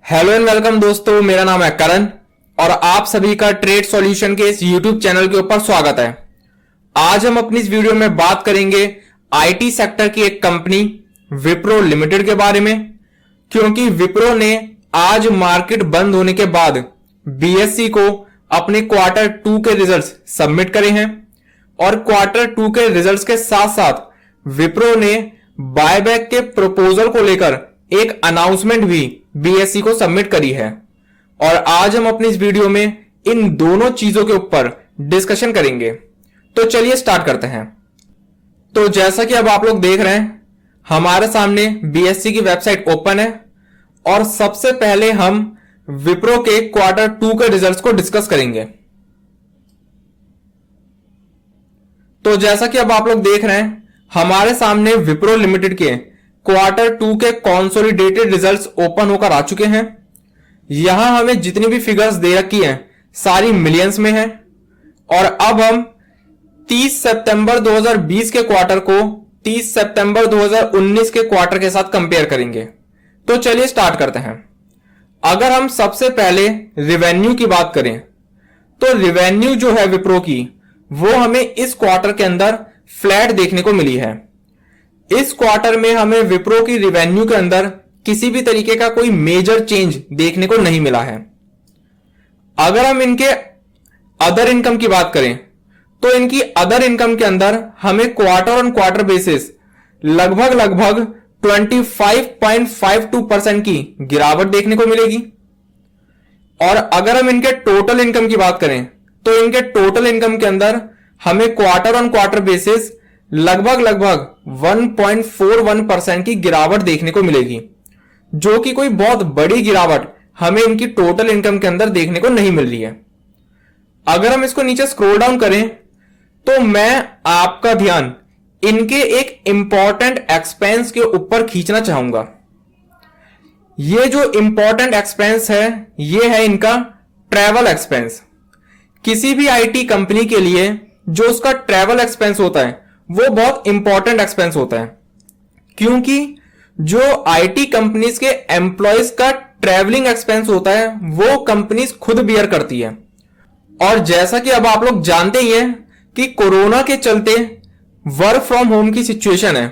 Hello and welcome दोस्तों, मेरा नाम है करण और आप सभी का ट्रेड सॉल्यूशन के इस यूट्यूब चैनल के ऊपर स्वागत है। आज हम अपनी इस वीडियो में बात करेंगे आईटी सेक्टर की एक कंपनी विप्रो लिमिटेड के बारे में, क्योंकि विप्रो ने आज मार्केट बंद होने के बाद बीएसई को अपने क्वार्टर 2 के रिजल्ट्स सबमिट करे हैं और क्वार्टर 2 के रिजल्ट्स के साथ साथ विप्रो ने बायबैक के प्रपोजल को लेकर एक अनाउंसमेंट भी बीएसई को सबमिट करी है और आज हम अपनी इस वीडियो में इन दोनों चीजों के ऊपर डिस्कशन करेंगे। तो चलिए स्टार्ट करते हैं। तो जैसा कि अब आप लोग देख रहे हैं, हमारे सामने बीएसई की वेबसाइट ओपन है और सबसे पहले हम विप्रो के क्वार्टर 2 के रिजल्ट्स को डिस्कस करेंगे। तो जैसा कि अब आप लोग देख रहे हैं, हमारे सामने विप्रो लिमिटेड के क्वार्टर 2 के कंसोलिडेटेड रिजल्ट्स ओपन होकर आ चुके हैं। यहां हमें जितनी भी फिगर्स दे रखी हैं सारी मिलियंस में हैं और अब हम 30 सितंबर 2020 के क्वार्टर को 30 सितंबर 2019 के क्वार्टर के साथ कंपेयर करेंगे। तो चलिए स्टार्ट करते हैं। अगर हम सबसे पहले रिवेन्यू की बात करें तो रिवेन्यू जो है विप्रो की वो हमें इस क्वार्टर के अंदर फ्लैट देखने को मिली है। इस क्वार्टर में हमें विप्रो की रिवेन्यू के अंदर किसी भी तरीके का कोई मेजर चेंज देखने को नहीं मिला है। अगर हम इनके अदर इनकम की बात करें तो इनकी अदर इनकम के अंदर हमें क्वार्टर ऑन क्वार्टर बेसिस लगभग 25.52% की गिरावट देखने को मिलेगी। और अगर हम इनके टोटल इनकम की बात करें तो इनके टोटल इनकम के अंदर हमें क्वार्टर ऑन क्वार्टर बेसिस लगभग 1.41% की गिरावट देखने को मिलेगी, जो कि कोई बहुत बड़ी गिरावट हमें इनकी टोटल इनकम के अंदर देखने को नहीं मिल रही है। अगर हम इसको नीचे स्क्रॉल डाउन करें तो मैं आपका ध्यान इनके एक इंपॉर्टेंट एक्सपेंस के ऊपर खींचना चाहूंगा। ये जो इंपॉर्टेंट एक्सपेंस है ये है इनका ट्रैवल एक्सपेंस। किसी भी आईटी कंपनी के लिए जो उसका ट्रैवल एक्सपेंस होता है वो बहुत इंपॉर्टेंट एक्सपेंस होता है, क्योंकि जो आईटी कंपनीज के एम्प्लॉयज का ट्रैवलिंग एक्सपेंस होता है वो कंपनीज खुद बियर करती है। और जैसा कि अब आप लोग जानते ही हैं कि कोरोना के चलते वर्क फ्रॉम होम की सिचुएशन है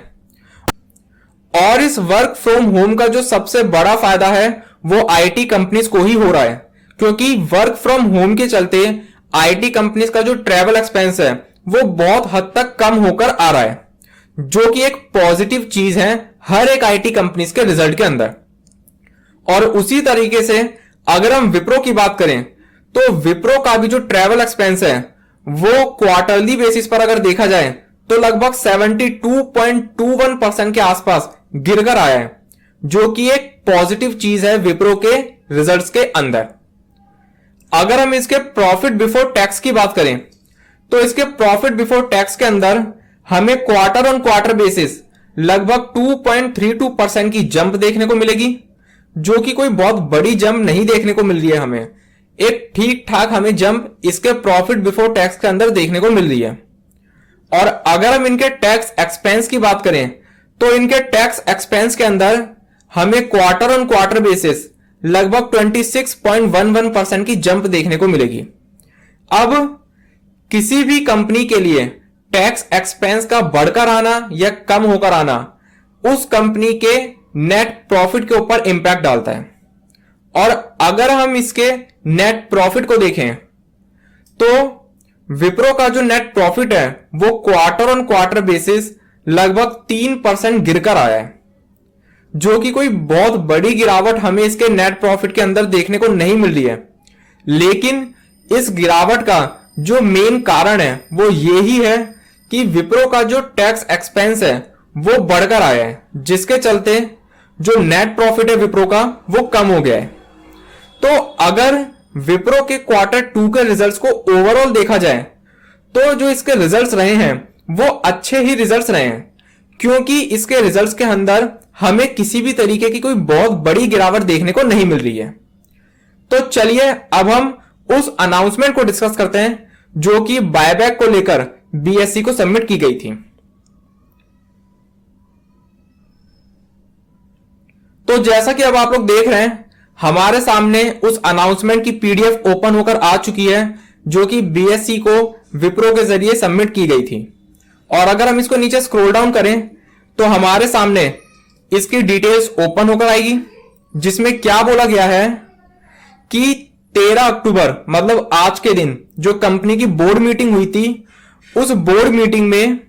और इस वर्क फ्रॉम होम का जो सबसे बड़ा फायदा है वो आईटी कंपनीज को ही हो रहा है, क्योंकि वर्क फ्रॉम होम के चलते आईटी कंपनीज का जो ट्रैवल एक्सपेंस है वो बहुत हद तक कम होकर आ रहा है, जो कि एक पॉजिटिव चीज है हर एक आईटी कंपनीज के रिजल्ट के अंदर। और उसी तरीके से अगर हम विप्रो की बात करें तो विप्रो का भी जो ट्रैवल एक्सपेंस है वो क्वार्टरली बेसिस पर अगर देखा जाए तो लगभग 72.21% के आसपास गिरकर आया है, जो कि एक पॉजिटिव चीज है विप्रो के रिजल्ट्स के अंदर। अगर हम इसके प्रॉफिट बिफोर टैक्स की बात करें तो इसके प्रॉफिट बिफोर टैक्स के अंदर हमें क्वार्टर ऑन क्वार्टर बेसिस लगभग 2.32% की जंप देखने को मिलेगी, जो कि कोई बहुत बड़ी जंप नहीं देखने को मिल रही है। हमें एक ठीक ठाक हमें जंप इसके प्रॉफिट बिफोर टैक्स के अंदर देखने को मिल रही है। और अगर हम इनके टैक्स एक्सपेंस की बात करें तो इनके टैक्स एक्सपेंस के अंदर हमें क्वार्टर ऑन क्वार्टर बेसिस लगभग 26.11% की जंप देखने को मिलेगी। अब किसी भी कंपनी के लिए टैक्स एक्सपेंस का बढ़कर आना या कम होकर आना उस कंपनी के नेट प्रॉफिट के ऊपर इंपैक्ट डालता है। और अगर हम इसके नेट प्रॉफिट को देखें तो विप्रो का जो नेट प्रॉफिट है वो क्वार्टर ऑन क्वार्टर बेसिस लगभग 3% गिरकर आया है, जो कि कोई बहुत बड़ी गिरावट हमें इसके नेट प्रॉफिट के अंदर देखने को नहीं मिल रही है। लेकिन इस गिरावट का जो मेन कारण है वो यही है कि विप्रो का जो टैक्स एक्सपेंस है वो बढ़कर आया है, जिसके चलते जो नेट प्रॉफिट है विप्रो का वो कम हो गया है। तो अगर विप्रो के क्वार्टर 2 के रिजल्ट्स को ओवरऑल देखा जाए तो जो इसके रिजल्ट्स रहे हैं वो अच्छे ही रिजल्ट्स रहे हैं, क्योंकि इसके रिजल्ट्स के अंदर हमें किसी भी तरीके की कोई बहुत बड़ी गिरावट देखने को नहीं मिल रही है। तो चलिए अब हम उस अनाउंसमेंट को डिस्कस करते हैं जो कि बायबैक को लेकर बीएसई को सबमिट की गई थी। तो जैसा कि अब आप लोग देख रहे हैं, हमारे सामने उस अनाउंसमेंट की पीडीएफ ओपन होकर आ चुकी है जो कि बीएससी को विप्रो के जरिए सबमिट की गई थी। और अगर हम इसको नीचे स्क्रॉल डाउन करें तो हमारे सामने इसकी डिटेल्स ओपन होकर आएगी, जिसमें क्या बोला गया है कि 13 अक्टूबर मतलब आज के दिन जो कंपनी की बोर्ड मीटिंग हुई थी, उस बोर्ड मीटिंग में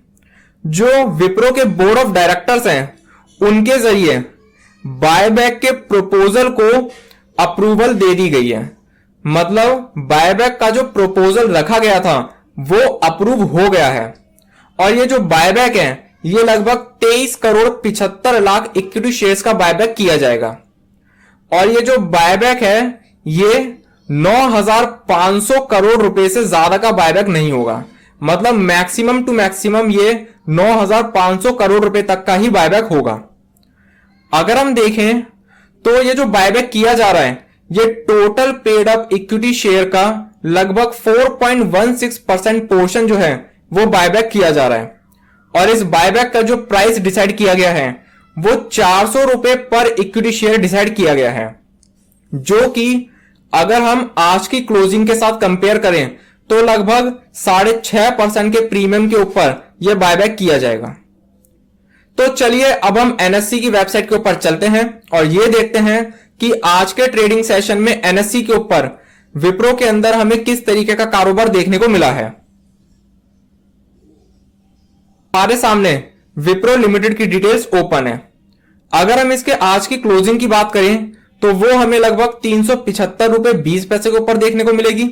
जो विप्रो के बोर्ड ऑफ डायरेक्टर्स हैं उनके जरिए बायबैक के प्रपोजल को अप्रूवल दे दी गई है। मतलब बायबैक का जो प्रपोजल रखा गया था वो अप्रूव हो गया है। और ये जो बायबैक है ये लगभग 23 करोड़ 75 लाख इक्विटी शेयर्स का बायबैक किया जाएगा। और ये जो बायबैक है ये 9,500 करोड़ रुपए से ज्यादा का बायबैक नहीं होगा। मतलब मैक्सिमम टू मैक्सिमम ये 9,500 करोड़ रुपए तक का ही बायबैक होगा। अगर हम देखें तो ये जो बायबैक किया जा रहा है ये total paid up equity share का लगभग 4.16% पोर्शन जो है वो बायबैक किया जा रहा है। और इस बायबैक का जो प्राइस डिसाइड किया गया है वो 400 रुपए पर इक्विटी शेयर डिसाइड किया गया है, जो कि अगर हम आज की क्लोजिंग के साथ कंपेयर करें तो लगभग 6.5% के प्रीमियम के ऊपर यह बायबैक किया जाएगा। तो चलिए अब हम एनएससी की वेबसाइट के ऊपर चलते हैं और यह देखते हैं कि आज के ट्रेडिंग सेशन में एनएससी के ऊपर विप्रो के अंदर हमें किस तरीके का कारोबार देखने को मिला है। हमारे सामने विप्रो लिमिटेड की डिटेल्स ओपन है। अगर हम इसके आज की क्लोजिंग की बात करें तो वो हमें लगभग 375 रुपए 20 पैसे के ऊपर देखने को मिलेगी।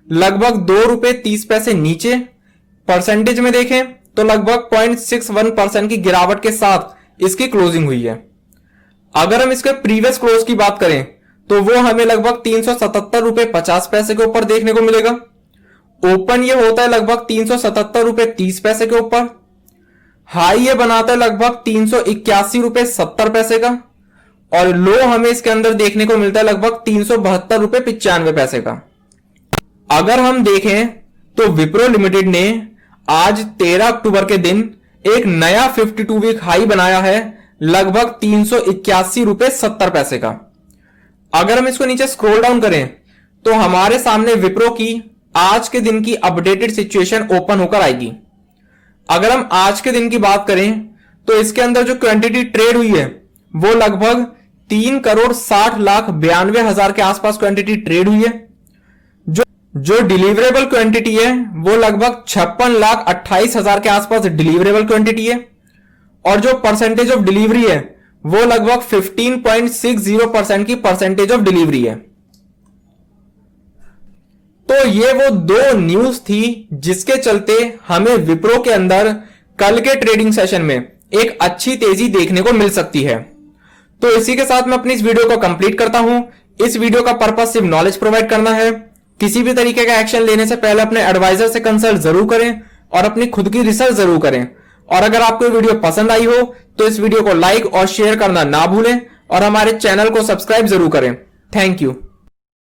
लगभग 2 रुपए 30 पैसे नीचे। परसेंटेज में देखें तो लगभग 0.61% की गिरावट के साथ इसकी क्लोजिंग हुई है। अगर हम इसके प्रीवियस क्लोज की बात करें तो वो हमें लगभग 377 रुपए 50 पैसे के ऊपर देखने को मिलेगा। ओपन ये होता है लगभग 377 रुपए 30 पैसे के ऊपर। हाई ये बनाता है लगभग 381 रुपए 70 पैसे का। और लो हमें इसके अंदर देखने को मिलता है लगभग 372 रुपए 95 पैसे का। अगर हम देखें तो विप्रो लिमिटेड ने आज 13 अक्टूबर के दिन एक नया 52 वीक हाई बनाया है लगभग 381 रुपए 70 पैसे का। अगर हम इसको नीचे स्क्रॉल डाउन करें तो हमारे सामने विप्रो की आज के दिन की अपडेटेड सिचुएशन ओपन होकर आएगी। अगर हम आज के दिन की बात करें तो इसके अंदर जो क्वांटिटी ट्रेड हुई है वो लगभग 3 करोड़ 60 लाख 92 हजार के आसपास क्वांटिटी ट्रेड हुई है। जो डिलीवरेबल क्वांटिटी है वो लगभग 56 लाख 28 हजार के आसपास डिलीवरेबल क्वांटिटी है। और जो परसेंटेज ऑफ डिलीवरी है वो लगभग 15.60% की परसेंटेज ऑफ डिलीवरी है। तो ये वो दो न्यूज थी जिसके चलते हमें विप्रो के अंदर कल के ट्रेडिंग सेशन में एक अच्छी तेजी देखने को मिल सकती है। तो इसी के साथ मैं अपनी इस वीडियो को कंप्लीट करता हूं। इस वीडियो का पर्पस सिर्फ नॉलेज प्रोवाइड करना है। किसी भी तरीके का एक्शन लेने से पहले अपने एडवाइजर से कंसल्ट जरूर करें और अपनी खुद की रिसर्च जरूर करें। और अगर आपको वीडियो पसंद आई हो तो इस वीडियो को लाइक और शेयर करना ना भूलें और हमारे चैनल को सब्सक्राइब जरूर करें। Thank you.